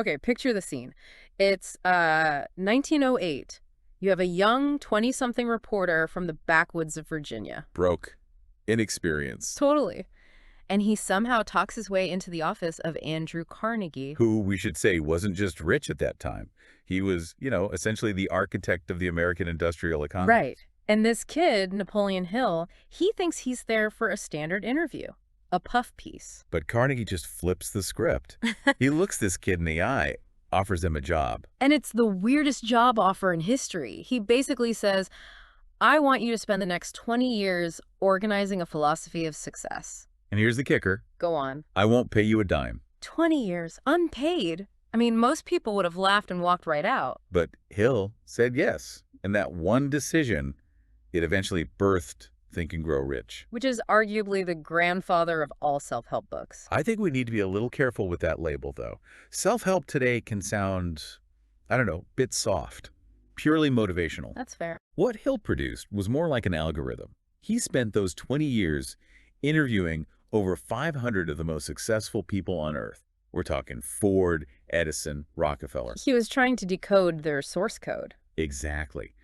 Okay, picture the scene. It's 1908. You have a young 20-something reporter from the backwoods of Virginia. Broke. Inexperienced. Totally. And he somehow talks his way into the office of Andrew Carnegie. Who, we should say, wasn't just rich at that time. He was, essentially the architect of the American industrial economy. Right. And this kid, Napoleon Hill, he thinks he's there for a standard interview, a puff piece. But Carnegie just flips the script. He looks this kid in the eye, offers him a job. And it's the weirdest job offer in history. He basically says, I want you to spend the next 20 years organizing a philosophy of success. And here's the kicker. Go on. I won't pay you a dime. 20 years, unpaid. I mean, most people would have laughed and walked right out. But Hill said yes. And that one decision, it eventually birthed Think and Grow Rich. Which is arguably the grandfather of all self-help books. I think we need to be a little careful with that label, though. Self-help today can sound, bit soft, purely motivational. That's fair. What Hill produced was more like an algorithm. He spent those 20 years interviewing over 500 of the most successful people on Earth. We're talking Ford, Edison, Rockefeller. He was trying to decode their source code. Exactly.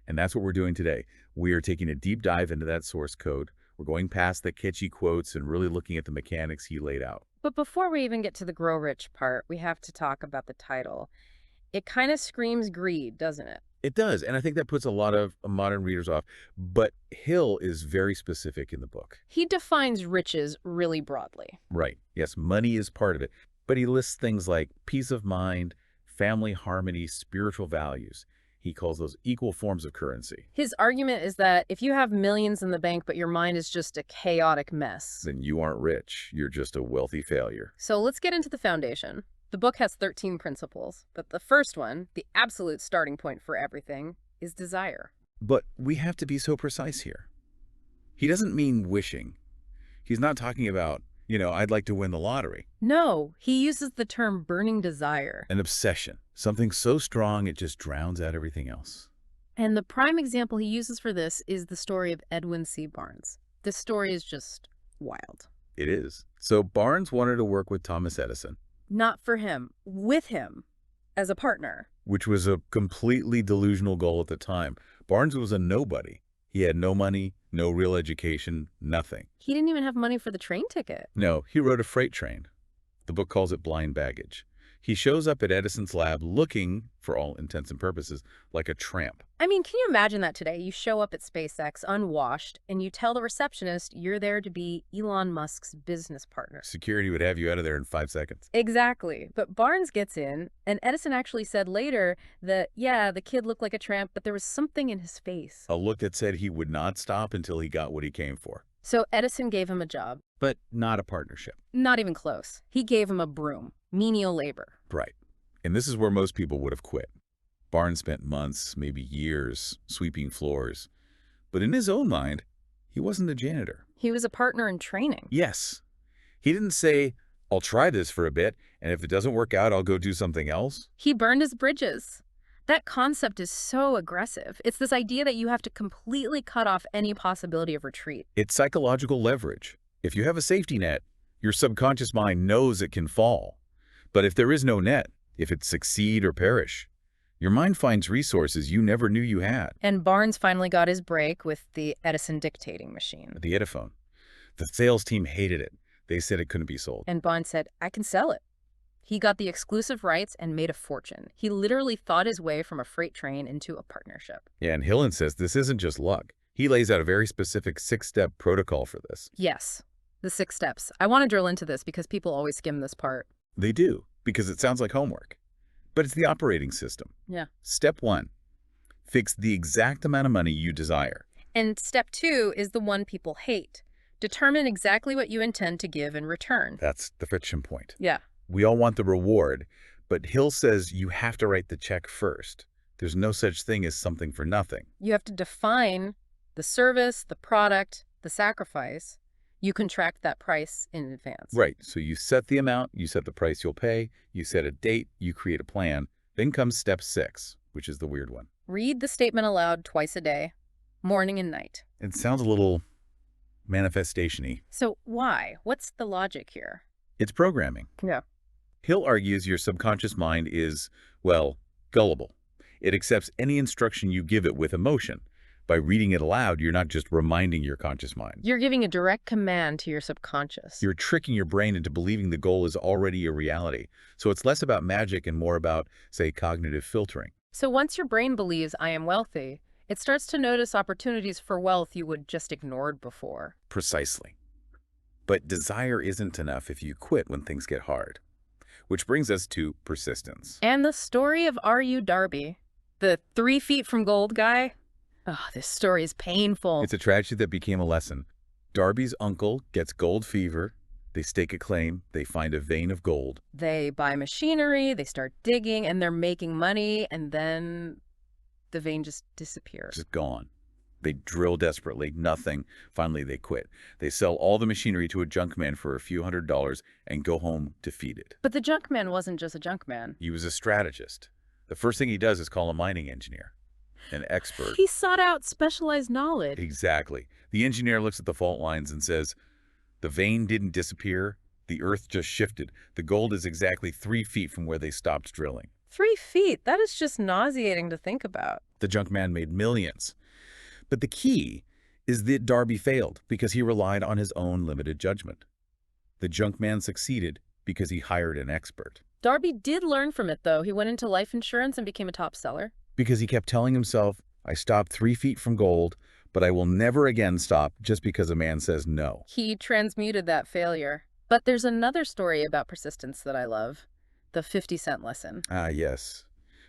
And that's what we're doing today. We are taking a deep dive into that source code. We're going past the catchy quotes and really looking at the mechanics he laid out. But before we even get to the grow rich part, we have to talk about the title. It kind of screams greed, doesn't it? It does, and I think that puts a lot of modern readers off. But Hill is very specific in the book. He defines riches really broadly. Right. Yes, money is part of it. But he lists things like peace of mind, family harmony, spiritual values. He calls those equal forms of currency. His argument is that if you have millions in the bank but your mind is just a chaotic mess, then you aren't rich. You're just a wealthy failure. So let's get into the foundation. The book has 13 principles, but the first one, the absolute starting point for everything, is desire. But we have to be so precise here. He doesn't mean wishing. He's not talking about, I'd like to win the lottery. No, he uses the term burning desire. An obsession. Something so strong it just drowns out everything else. And the prime example he uses for this is the story of Edwin C. Barnes. This story is just wild. It is. So Barnes wanted to work with Thomas Edison. Not for him, with him, as a partner. Which was a completely delusional goal at the time. Barnes was a nobody. He had no money, no real education, nothing. He didn't even have money for the train ticket. No, he rode a freight train. The book calls it blind baggage. He shows up at Edison's lab looking, for all intents and purposes, like a tramp. I mean, can you imagine that today? You show up at SpaceX unwashed, and you tell the receptionist you're there to be Elon Musk's business partner. Security would have you out of there in 5 seconds. Exactly. But Barnes gets in, and Edison actually said later that, yeah, the kid looked like a tramp, but there was something in his face. A look that said he would not stop until he got what he came for. So Edison gave him a job. But not a partnership. Not even close. He gave him a broom. Menial labor. Right. And this is where most people would have quit. Barnes spent months, maybe years, sweeping floors. But in his own mind, he wasn't a janitor. He was a partner in training. Yes. He didn't say, I'll try this for a bit, and if it doesn't work out, I'll go do something else. He burned his bridges. That concept is so aggressive. It's this idea that you have to completely cut off any possibility of retreat. It's psychological leverage. If you have a safety net, your subconscious mind knows it can fall. But if there is no net, if it's succeed or perish, your mind finds resources you never knew you had. And Barnes finally got his break with the Edison dictating machine. The Ediphone. The sales team hated it. They said it couldn't be sold. And Barnes said, I can sell it. He got the exclusive rights and made a fortune. He literally thought his way from a freight train into a partnership. Yeah, and Hill insists this isn't just luck. He lays out a very specific 6-step protocol for this. Yes, the 6 steps. I want to drill into this because people always skim this part. They do, because it sounds like homework. But it's the operating system. Yeah. Step 1, fix the exact amount of money you desire. And step 2 is the one people hate. Determine exactly what you intend to give in return. That's the friction point. Yeah. We all want the reward, but Hill says you have to write the check first. There's no such thing as something for nothing. You have to define the service, the product, the sacrifice. You contract that price in advance. Right. So you set the amount, you set the price you'll pay, you set a date, you create a plan. Then comes step 6, which is the weird one. Read the statement aloud twice a day, morning and night. It sounds a little manifestation-y. So why? What's the logic here? It's programming. Yeah. Hill argues your subconscious mind is, well, gullible. It accepts any instruction you give it with emotion. By reading it aloud, you're not just reminding your conscious mind. You're giving a direct command to your subconscious. You're tricking your brain into believing the goal is already a reality. So it's less about magic and more about, say, cognitive filtering. So once your brain believes I am wealthy, it starts to notice opportunities for wealth you would just ignored before. Precisely. But desire isn't enough if you quit when things get hard. Which brings us to persistence. And the story of R.U. Darby, the 3 feet from gold guy. Oh, this story is painful. It's a tragedy that became a lesson. Darby's uncle gets gold fever. They stake a claim. They find a vein of gold. They buy machinery, they start digging, and they're making money, and then the vein just disappears. Just gone. They drill desperately. Nothing. Finally, they quit. They sell all the machinery to a junk man for a few $100s and go home defeated. But the junk man wasn't just a junk man. He was a strategist. The first thing he does is call a mining engineer, an expert. He sought out specialized knowledge. Exactly. The engineer looks at the fault lines and says, the vein didn't disappear. The earth just shifted. The gold is exactly 3 feet from where they stopped drilling. 3 feet? That is just nauseating to think about. The junk man made millions. But the key is that Darby failed because he relied on his own limited judgment. The junk man succeeded because he hired an expert. Darby did learn from it, though. He went into life insurance and became a top seller. Because he kept telling himself, I stopped 3 feet from gold, but I will never again stop just because a man says no. He transmuted that failure. But there's another story about persistence that I love. The 50-cent lesson. Ah, yes.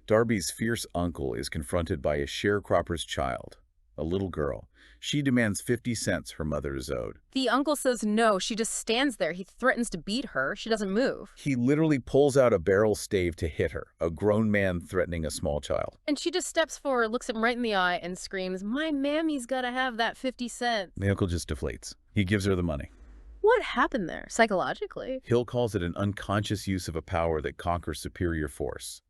Darby's fierce uncle is confronted by a sharecropper's child, a little girl. She demands 50 cents her mother is owed. The uncle says no. She just stands there. He threatens to beat her. She doesn't move. He literally pulls out a barrel stave to hit her, a grown man threatening a small child. And she just steps forward, looks him right in the eye, and screams, my mammy's gotta have that 50 cents. The uncle just deflates. He gives her the money. What happened there, psychologically? Hill calls it an unconscious use of a power that conquers superior force.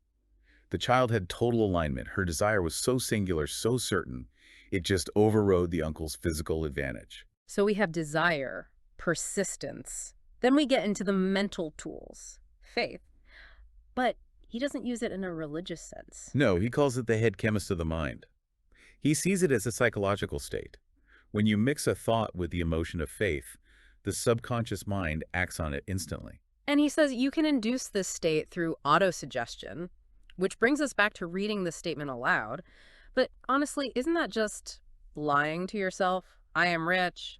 The child had total alignment. Her desire was so singular, so certain, it just overrode the uncle's physical advantage. So we have desire, persistence. Then we get into the mental tools, faith. But he doesn't use it in a religious sense. No, he calls it the head chemist of the mind. He sees it as a psychological state. When you mix a thought with the emotion of faith, the subconscious mind acts on it instantly. And he says you can induce this state through autosuggestion, which brings us back to reading the statement aloud. But honestly, isn't that just lying to yourself? I am rich,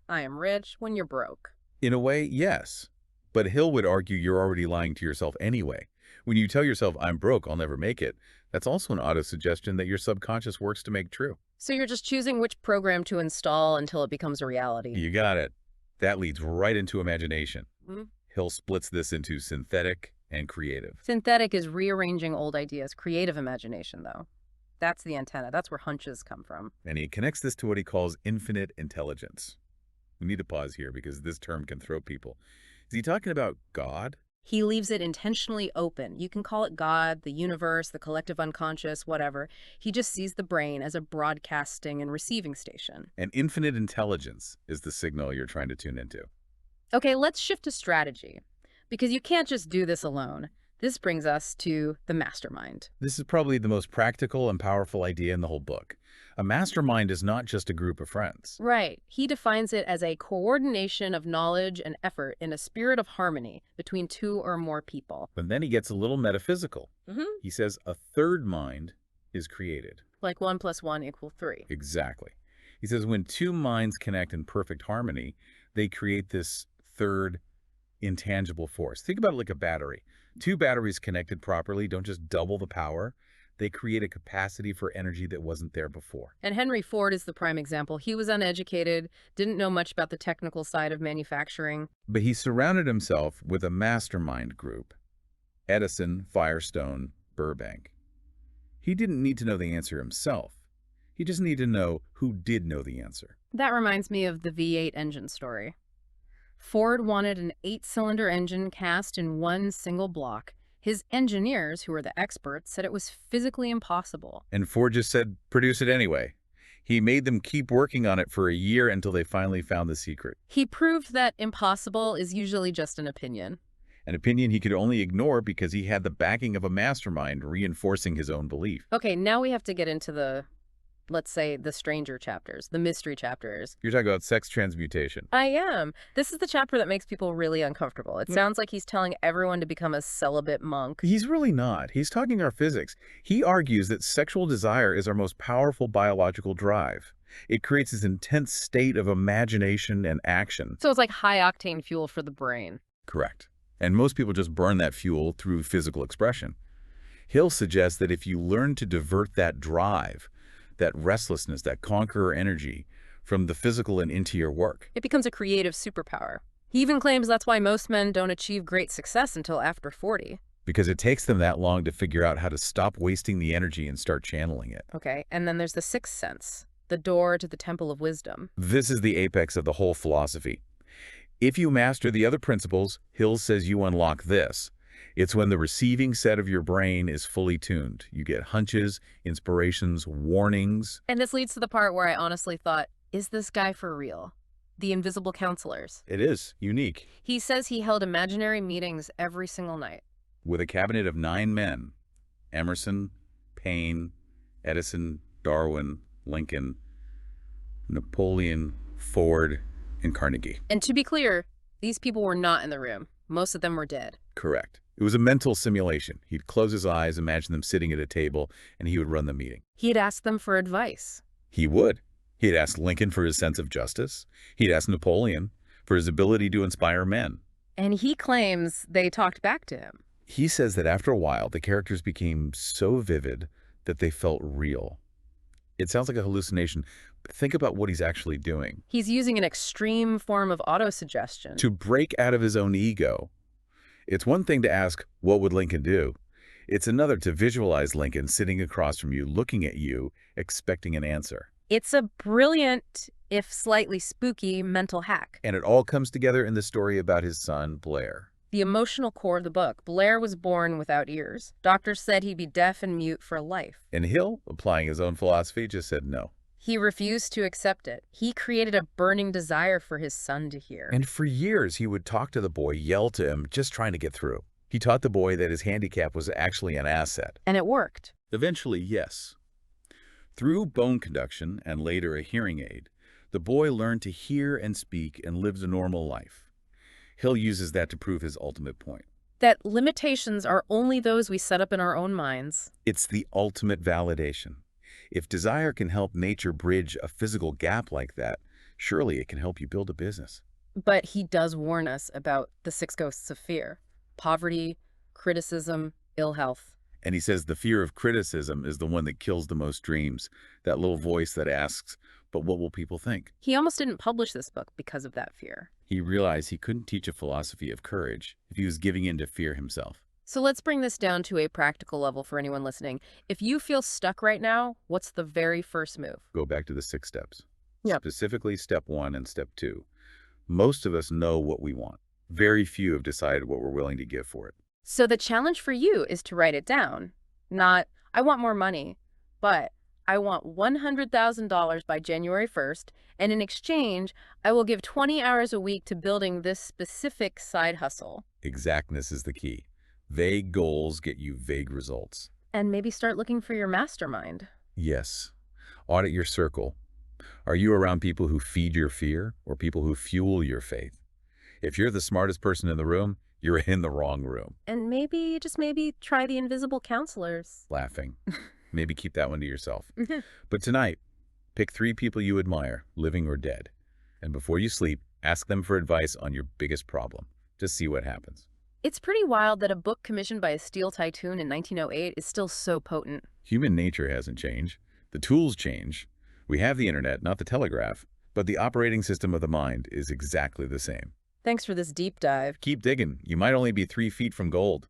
when you're broke. In a way, yes. But Hill would argue you're already lying to yourself anyway. When you tell yourself, I'm broke, I'll never make it, that's also an autosuggestion that your subconscious works to make true. So you're just choosing which program to install until it becomes a reality. You got it. That leads right into imagination. Mm-hmm. Hill splits this into synthetic and creative. Synthetic is rearranging old ideas. Creative imagination, though. That's the antenna. That's where hunches come from. And he connects this to what he calls infinite intelligence. We need to pause here because this term can throw people. Is he talking about God? He leaves it intentionally open. You can call it God, the universe, the collective unconscious, whatever. He just sees the brain as a broadcasting and receiving station. And infinite intelligence is the signal you're trying to tune into. Okay, let's shift to strategy. Because you can't just do this alone. This brings us to the mastermind. This is probably the most practical and powerful idea in the whole book. A mastermind is not just a group of friends. Right. He defines it as a coordination of knowledge and effort in a spirit of harmony between 2 or more people. But then he gets a little metaphysical. He says a third mind is created. Like 1 + 1 = 3. Exactly. He says when 2 minds connect in perfect harmony, they create this third intangible force. Think about it like a battery. 2 batteries connected properly don't just double the power. They create a capacity for energy that wasn't there before. And Henry Ford is the prime example. He was uneducated, didn't know much about the technical side of manufacturing. But he surrounded himself with a mastermind group. Edison, Firestone, Burbank. He didn't need to know the answer himself. He just needed to know who did know the answer. That reminds me of the V8 engine story. Ford wanted an 8-cylinder engine cast in one single block. His engineers, who were the experts, said it was physically impossible. And Ford just said, produce it anyway. He made them keep working on it for a year until they finally found the secret. He proved that impossible is usually just an opinion. an opinion he could only ignore because he had the backing of a mastermind reinforcing his own belief. Okay, now we have to get into the, let's say, the stranger chapters, the mystery chapters. You're talking about sex transmutation. I am. This is the chapter that makes people really uncomfortable. It sounds like he's telling everyone to become a celibate monk. He's really not. He's talking our physics. He argues that sexual desire is our most powerful biological drive. It creates this intense state of imagination and action. So it's like high-octane fuel for the brain. Correct. And most people just burn that fuel through physical expression. Hill suggests that if you learn to divert that drive, that restlessness, that conqueror energy from the physical and into your work, It becomes a creative superpower. He even claims that's why most men don't achieve great success until after 40. because it takes them that long to figure out how to stop wasting the energy and start channeling it. Okay, and then there's the sixth sense, the door to the temple of wisdom. This is the apex of the whole philosophy. If you master the other principles, Hill says you unlock this. It's when the receiving set of your brain is fully tuned. You get hunches, inspirations, warnings. And this leads to the part where I honestly thought, is this guy for real? The invisible counselors. It is unique. He says he held imaginary meetings every single night. With a cabinet of 9 men, Emerson, Paine, Edison, Darwin, Lincoln, Napoleon, Ford, and Carnegie. And to be clear, these people were not in the room. Most of them were dead. Correct. It was a mental simulation. He'd close his eyes, imagine them sitting at a table, and he would run the meeting. He'd ask them for advice. He would. He'd ask Lincoln for his sense of justice. He'd ask Napoleon for his ability to inspire men. And he claims they talked back to him. He says that after a while, the characters became so vivid that they felt real. It sounds like a hallucination, but think about what he's actually doing. He's using an extreme form of autosuggestion. To break out of his own ego. It's one thing to ask, what would Lincoln do? It's another to visualize Lincoln sitting across from you, looking at you, expecting an answer. It's a brilliant, if slightly spooky, mental hack. And it all comes together in the story about his son, Blair. The emotional core of the book. Blair was born without ears. Doctors said he'd be deaf and mute for life. And Hill, applying his own philosophy, just said no. He refused to accept it. He created a burning desire for his son to hear. And for years, he would talk to the boy, yell to him, just trying to get through. He taught the boy that his handicap was actually an asset. And it worked. Eventually, yes. Through bone conduction and later a hearing aid, the boy learned to hear and speak and lived a normal life. Hill uses that to prove his ultimate point. That limitations are only those we set up in our own minds. It's the ultimate validation. If desire can help nature bridge a physical gap like that, surely it can help you build a business. But he does warn us about the 6 ghosts of fear: poverty, criticism, ill health. And he says the fear of criticism is the one that kills the most dreams, that little voice that asks, but what will people think? He almost didn't publish this book because of that fear. He realized he couldn't teach a philosophy of courage if he was giving in to fear himself. So let's bring this down to a practical level for anyone listening. If you feel stuck right now, what's the very first move? Go back to the 6 steps. Yep. Specifically step 1 and step 2. Most of us know what we want. Very few have decided what we're willing to give for it. So the challenge for you is to write it down. Not, I want more money, but I want $100,000 by January 1st, and in exchange, I will give 20 hours a week to building this specific side hustle. Exactness is the key. Vague goals get you vague results. And maybe start looking for your mastermind. Yes. Audit your circle. Are you around people who feed your fear or people who fuel your faith? If you're the smartest person in the room, you're in the wrong room. And maybe, just maybe, try the invisible counselors. Laughing. Maybe keep that one to yourself. But tonight, pick 3 people you admire, living or dead. And before you sleep, ask them for advice on your biggest problem. Just see what happens. It's pretty wild that a book commissioned by a steel tycoon in 1908 is still so potent. Human nature hasn't changed. The tools change. We have the internet, not the telegraph. But the operating system of the mind is exactly the same. Thanks for this deep dive. Keep digging. You might only be 3 feet from gold.